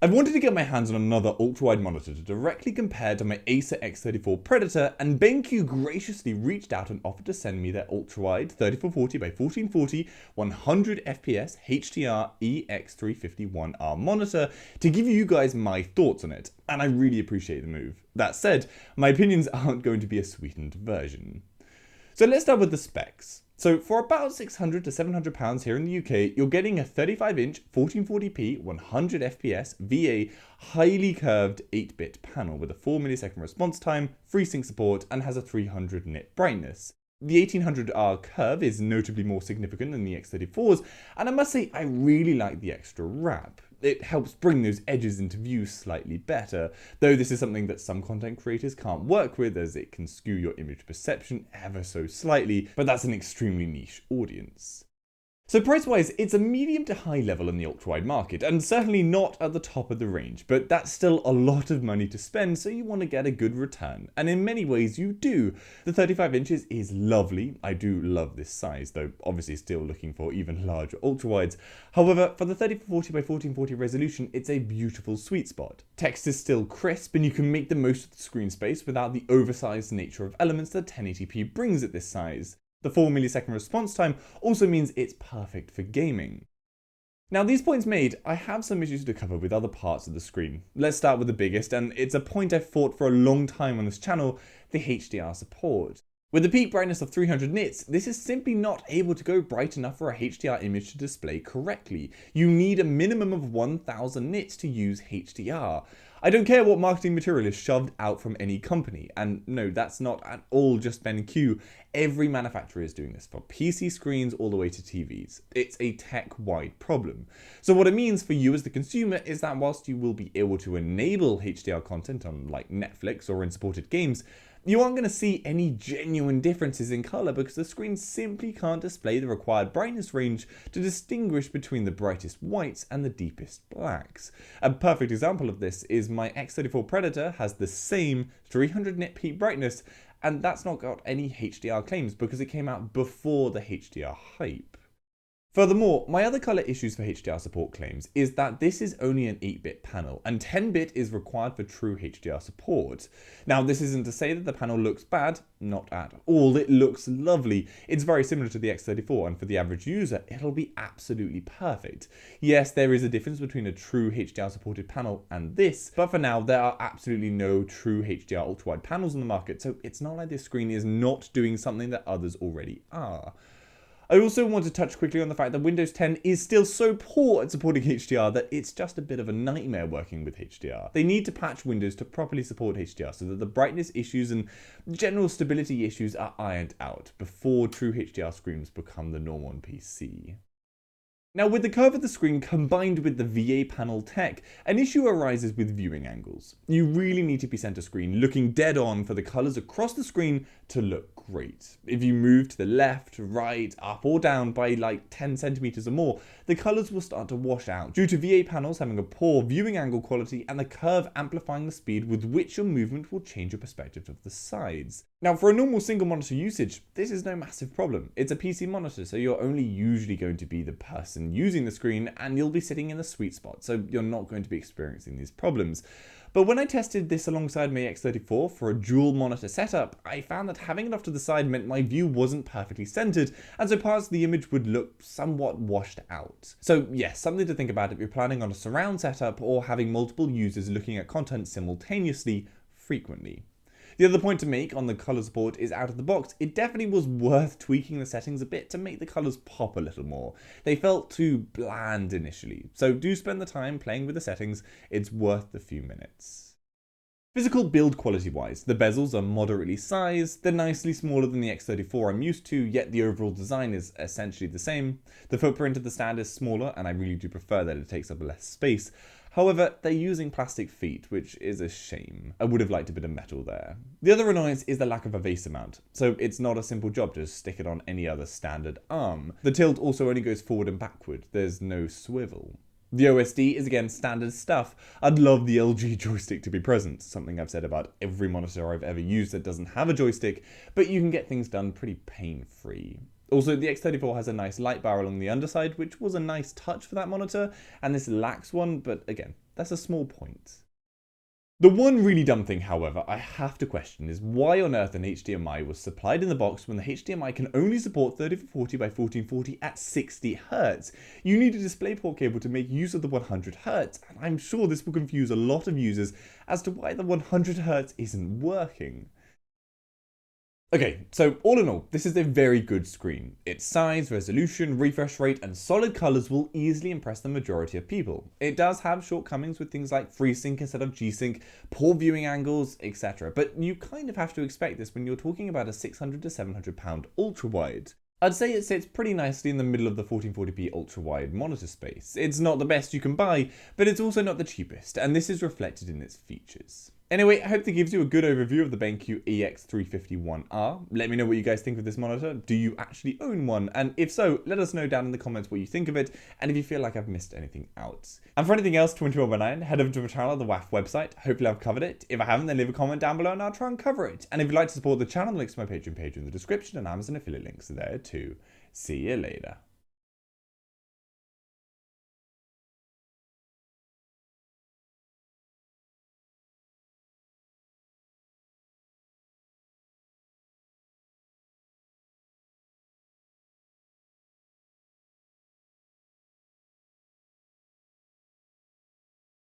I've wanted to get my hands on another ultra-wide monitor to directly compare to my Acer X34 Predator, and BenQ graciously reached out and offered to send me their ultra-wide 3440 by 1440 100fps HDR EX3501R monitor to give you guys my thoughts on it, and I really appreciate the move. That said, my opinions aren't going to be a sweetened version. So let's start with the specs. So for about £600 to £700 here in the UK, you're getting a 35-inch 1440p 100fps VA highly curved 8-bit panel with a 4ms response time, FreeSync support, and has a 300 nit brightness. The 1800R curve is notably more significant than the X34's, and I must say I really like the extra wrap. It helps bring those edges into view slightly better, though this is something that some content creators can't work with as it can skew your image perception ever so slightly, but that's an extremely niche audience. So price-wise, it's a medium to high level in the ultra-wide market, and certainly not at the top of the range, but that's still a lot of money to spend, so you want to get a good return, and in many ways you do. The 35 inches is lovely. I do love this size, though obviously still looking for even larger ultra-wides. However, for the 3440 by 1440 resolution, it's a beautiful sweet spot. Text is still crisp, and you can make the most of the screen space without the oversized nature of elements that 1080p brings at this size. The 4ms response time also means it's perfect for gaming. Now, these points made, I have some issues to cover with other parts of the screen. Let's start with the biggest, and it's a point I've fought for a long time on this channel, the HDR support. With a peak brightness of 300 nits, this is simply not able to go bright enough for a HDR image to display correctly. You need a minimum of 1000 nits to use HDR. I don't care what marketing material is shoved out from any company, and no, that's not at all just BenQ. Every manufacturer is doing this, from PC screens all the way to TVs. It's a tech-wide problem. So what it means for you as the consumer is that whilst you will be able to enable HDR content on like Netflix or in supported games, you aren't going to see any genuine differences in colour because the screen simply can't display the required brightness range to distinguish between the brightest whites and the deepest blacks. A perfect example of this is my X34 Predator has the same 300 nit peak brightness, and that's not got any HDR claims because it came out before the HDR hype. Furthermore, my other colour issues for HDR support claims is that this is only an 8-bit panel, and 10-bit is required for true HDR support. Now, this isn't to say that the panel looks bad, not at all, it looks lovely. It's very similar to the X34, and for the average user, it'll be absolutely perfect. Yes, there is a difference between a true HDR supported panel and this, but for now, there are absolutely no true HDR ultra-wide panels on the market, so it's not like this screen is not doing something that others already are. I also want to touch quickly on the fact that Windows 10 is still so poor at supporting HDR that it's just a bit of a nightmare working with HDR. They need to patch Windows to properly support HDR so that the brightness issues and general stability issues are ironed out before true HDR screens become the norm on PC. Now, with the curve of the screen combined with the VA panel tech, an issue arises with viewing angles. You really need to be center screen, looking dead on for the colors across the screen to look great. If you move to the left, right, up or down by like 10 centimeters or more, the colors will start to wash out due to VA panels having a poor viewing angle quality and the curve amplifying the speed with which your movement will change your perspective of the sides. Now, for a normal single monitor usage, this is no massive problem. It's a PC monitor, so you're only usually going to be the person using the screen and you'll be sitting in the sweet spot, so you're not going to be experiencing these problems. But when I tested this alongside my X34 for a dual monitor setup, I found that having it off to the side meant my view wasn't perfectly centered, and so parts of the image would look somewhat washed out. So yes, something to think about if you're planning on a surround setup or having multiple users looking at content simultaneously frequently. The other point to make on the colour support is out of the box, it definitely was worth tweaking the settings a bit to make the colours pop a little more. They felt too bland initially, so do spend the time playing with the settings, it's worth the few minutes. Physical build quality wise, the bezels are moderately sized, they're nicely smaller than the X34 I'm used to, yet the overall design is essentially the same. The footprint of the stand is smaller, and I really do prefer that it takes up less space. However, they're using plastic feet, which is a shame. I would have liked a bit of metal there. The other annoyance is the lack of a VESA mount, so it's not a simple job to just stick it on any other standard arm. The tilt also only goes forward and backward, there's no swivel. The OSD is again standard stuff. I'd love the LG joystick to be present, something I've said about every monitor I've ever used that doesn't have a joystick, but you can get things done pretty pain-free. Also, the X34 has a nice light bar along the underside, which was a nice touch for that monitor, and this lacks one, but again, that's a small point. The one really dumb thing, however, I have to question is why on earth an HDMI was supplied in the box when the HDMI can only support 3440 by 1440 at 60 Hz. You need a DisplayPort cable to make use of the 100 Hz, and I'm sure this will confuse a lot of users as to why the 100 Hz isn't working. Okay, so all in all, this is a very good screen. Its size, resolution, refresh rate, and solid colors will easily impress the majority of people. It does have shortcomings with things like FreeSync instead of G-Sync, poor viewing angles, etc. But you kind of have to expect this when you're talking about a £600 to £700 ultra-wide. I'd say it sits pretty nicely in the middle of the 1440p ultra-wide monitor space. It's not the best you can buy, but it's also not the cheapest, and this is reflected in its features. Anyway, I hope that gives you a good overview of the BenQ EX3501R. Let me know what you guys think of this monitor. Do you actually own one? And if so, let us know down in the comments what you think of it, and if you feel like I've missed anything out. And for anything else 21x9, head over to my channel, the WAF website. Hopefully I've covered it. If I haven't, then leave a comment down below and I'll try and cover it. And if you'd like to support the channel, the links to my Patreon page in the description and Amazon affiliate links are there too. See you later.